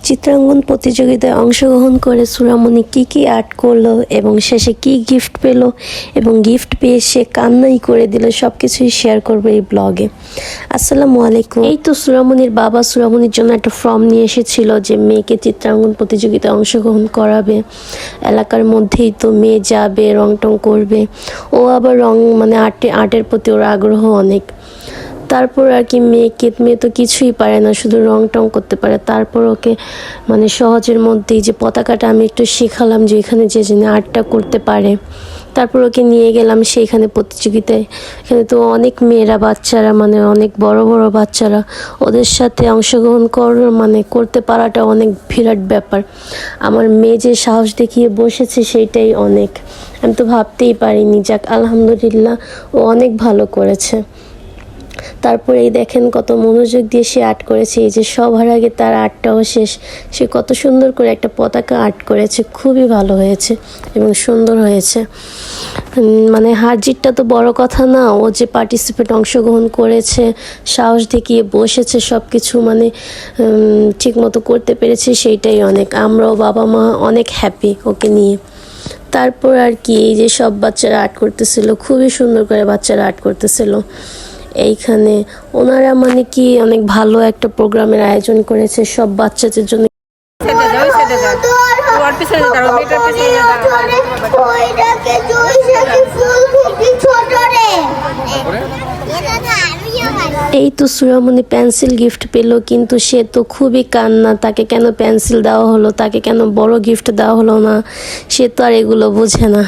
চিত্রাঙ্কন প্রতিযোগিতায় অংশগ্রহণ করে সুরামণি কি আর্ট করলো এবং শেষে কি গিফট পেলো এবং গিফট পেয়ে সে কান্নাই করে দিল, সব কিছুই শেয়ার করবে এই ব্লগে। আসসালামু আলাইকুম। এই তো সুরামণির বাবা সুরামণির জন্য একটা ফর্ম নিয়ে এসেছিল যে মেয়েকে চিত্রাঙ্কন প্রতিযোগিতায় অংশগ্রহণ করাবে। এলাকার মধ্যেই তো মেয়ে যাবে, রং টং করবে। ও আবার আর্টের প্রতি ওর আগ্রহ অনেক। তারপর আর কি মেয়ে তো কিছুই পারে না, শুধু রং টং করতে পারে। তারপর ওকে সহজের মধ্যেই যে পতাকাটা আমি একটু শেখালাম যে এখানে যে আর্টটা করতে পারে। তারপর ওকে নিয়ে গেলাম সেইখানে প্রতিযোগিতায়। এখানে তো অনেক মেয়েরা, বাচ্চারা, অনেক বড় বড় বাচ্চারা, ওদের সাথে অংশগ্রহণ করতে পারাটা অনেক বিরাট ব্যাপার। আমার মেয়ে যে সাহস দেখিয়ে বসেছে সেইটাই অনেক। আমি তো ভাবতেই পারিনি। যাক, আলহামদুলিল্লাহ, ও অনেক ভালো করেছে। তারপরে এই দেখেন কত মনোযোগ দিয়ে সে আর্ট করেছে। এই যে সবার আগে তার আর্টটাও শেষ। সে কত সুন্দর করে একটা পতাকা আর্ট করেছে, খুবই ভালো হয়েছে এবং সুন্দর হয়েছে। হার জিতটা তো বড় কথা না, ও যে অংশগ্রহণ করেছে, সাহস দেখিয়ে বসেছে, সব কিছু ঠিক মতো করতে পেরেছে, সেইটাই অনেক। আমরাও বাবা মা অনেক হ্যাপি ওকে নিয়ে। তারপর আর কি এই যে সব বাচ্চারা আর্ট করতেছিল, খুবই সুন্দর করে বাচ্চারা আর্ট করতেছিল। এইখানে ওনারা অনেক ভালো একটা প্রোগ্রামের আয়োজন করেছে সব বাচ্চাদের জন্য। এই তো সুরামণি পেন্সিল গিফট পেল, কিন্তু সে তো খুবই কান্না। তাকে কেন পেন্সিল দেওয়া হলো, তাকে কেন বড় গিফট দেওয়া হলো না, সে তো আর এগুলো বোঝে না।